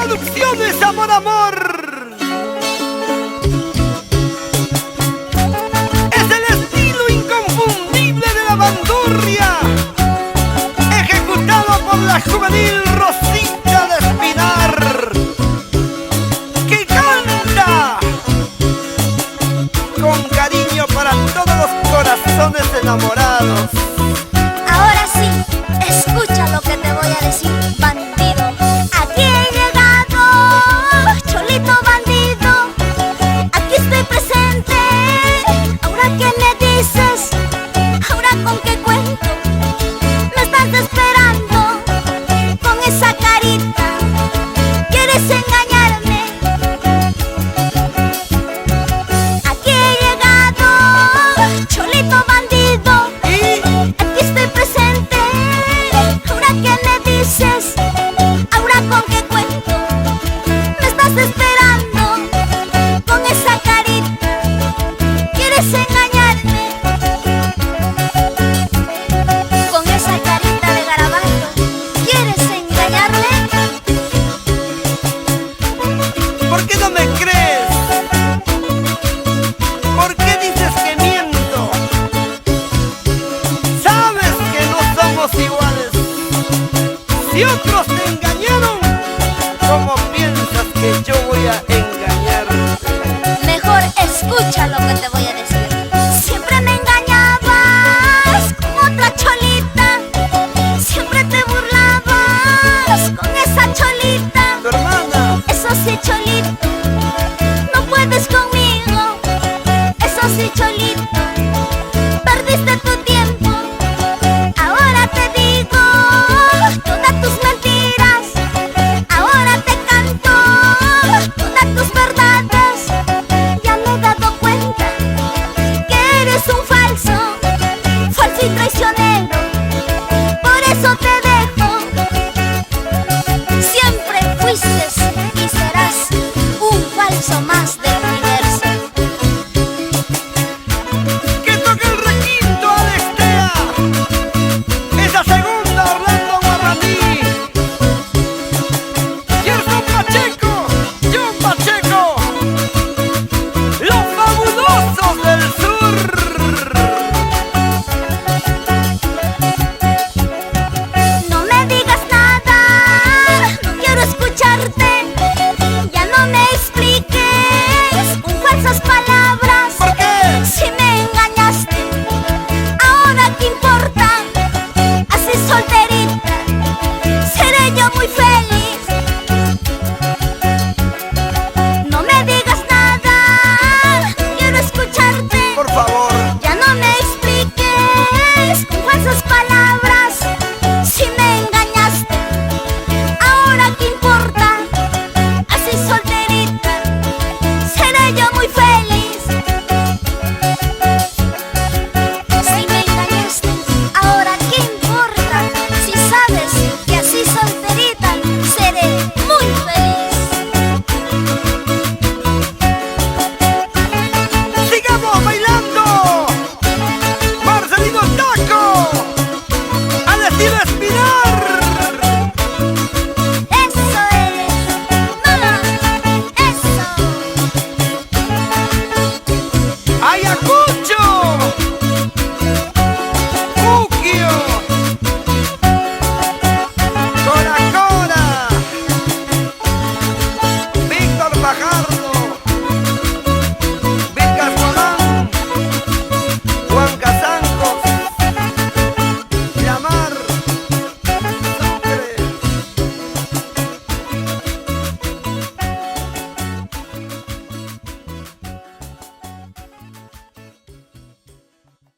Producciones Amor Amor. Es el estilo inconfundible de la bandurria, ejecutado por la juvenil Rosita de Espinar, que canta con cariño para todos los corazones enamorados. Ahora sí, escucha lo que te voy a decir, bandido. Aquí he llegado, cholito bandido. Aquí estoy presente. Ahora qué me dices, ahora con qué cuento. Me estás esperando con esa carita. ¿Quieres engañarme? Aquí he llegado, cholito bandido. Aquí estoy presente. Ahora qué me dices, ahora con qué cuento. Me estás esperando con esa carita. ¿Quieres engañarme? Con esa carita de garabato. ¿Quieres engañarme? ¿Por qué no me crees? ¿Por qué dices que miento? Sabes que no somos iguales. Si otros te engañaron, ¿cómo piensas que yo voy a engañarte? Mejor escucha lo que te voy a decir. Siempre me engañabas con otra cholita. Siempre te burlabas con esa cholita. Tu hermana. Eso sí, cholito, no puedes conmigo. Eso sí, cholito, perdiste tu tiempo. Ahora te digo todas tus mentiras. Ahora te canto todas tus verdades. Ya me he dado cuenta que eres un falso, falso y traicionero. Por eso te dejo. Siempre fuiste y serás un falso más del universo. Que toque el requinto Alextea. Esa segunda Orlando Guaraní. Gerson Pacheco, John Pacheco, los fabulosos del sur. No me digas nada, no quiero escucharte. Ya no me expliques con falsas palabras. ¿Por qué? Si me engañaste, ahora qué importa. Así solterita, seré yo muy feliz. No me digas nada, no quiero escucharte. Por favor. Ya no me expliques con falsas palabras. Si me engañaste, ahora qué importa. Así solterita, seré yo muy feliz. Si me engañaste, ahora qué importa. Si sabes que así solterita, seré muy feliz. ¡Sigamos bailando! ¡Marcelino Taco! ¡Al estilo